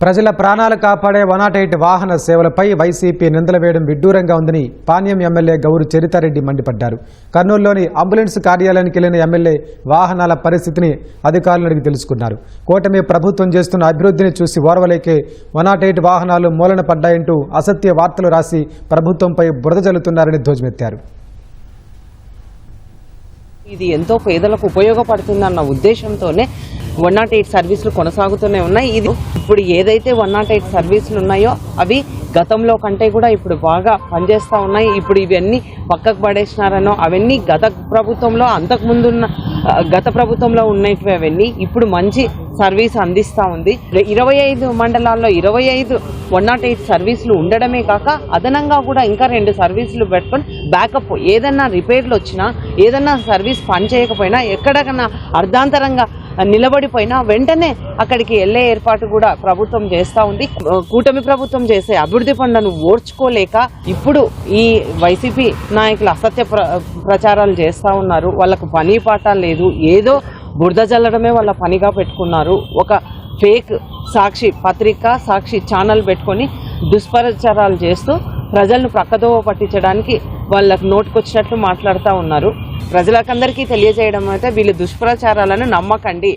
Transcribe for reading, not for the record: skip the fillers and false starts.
ప్రజల ప్రాణాలు కాపాడే 108 వాహన సేవలపై వైసీపీ నిందలు వేయడం విడ్డూరంగా ఉందని పాణ్యం ఎమ్మెల్యే గౌరు చరితారెడ్డి మండిపడ్డారు. కర్నూలులోని అంబులెన్స్ కార్యాలయానికి వెళ్లిన ఎమ్మెల్యే వాహనాల పరిస్థితిని అధికారులను అడిగి తెలుసుకున్నారు. కూటమి ప్రభుత్వం చేస్తున్న అభివృద్ధిని చూసి ఓర్వలేకే 108 వాహనాలు మూలన పడ్డాయంటూ అసత్య వార్తలు రాసి ప్రభుత్వంపై బురద జల్లుతున్నారని ధ్వజమెత్తారు. ఇది ఎంతో పేదలకు ఉపయోగపడుతుందన్న ఉద్దేశంతోనే 108 సర్వీసులు కొనసాగుతూనే ఉన్నాయి. ఇది ఇప్పుడు ఏదైతే 108 సర్వీసులు ఉన్నాయో అవి గతంలో కంటే కూడా ఇప్పుడు బాగా పనిచేస్తూ ఉన్నాయి. ఇప్పుడు ఇవన్నీ పక్కకు పడేసినారనో అవన్నీ గత ప్రభుత్వంలో ఉన్నవి అవన్నీ ఇప్పుడు మంచి సర్వీస్ అందిస్తూ ఉంది. 25 మండలాల్లో 25 108 సర్వీసులు ఉండడమే కాక అదనంగా కూడా ఇంకా 2 సర్వీసులు పెట్టుకొని బ్యాకప్ ఏదన్నా రిపేర్లు వచ్చినా ఏదన్నా సర్వీస్ పనిచేయకపోయినా ఎక్కడికన్నా అర్ధాంతరంగా నిలబడిపోయినా వెంటనే అక్కడికి వెళ్లే ఏర్పాటు కూడా ప్రభుత్వం చేస్తూ ఉంది. కూటమి ప్రభుత్వం చేసే అభివృద్ధి పనులను ఓర్చుకోలేక ఇప్పుడు ఈ వైసీపీ నాయకులు అసత్య ప్రచారాలు చేస్తూ ఉన్నారు. వాళ్ళకు పని పాట లేదు, ఏదో బురద జల్లడమే వాళ్ళ పనిగా పెట్టుకున్నారు. ఒక ఫేక్ సాక్షి పత్రిక, సాక్షి ఛానల్ పెట్టుకొని దుష్ప్రచారాలు చేస్తూ ప్రజలను ప్రక్కదోవ పట్టించడానికి వాళ్ళకు నోటుకొచ్చినట్లు మాట్లాడుతూ ఉన్నారు. ప్రజలకందరికీ తెలియజేయడం అయితే వీళ్ళు దుష్ప్రచారాలను నమ్మకండి.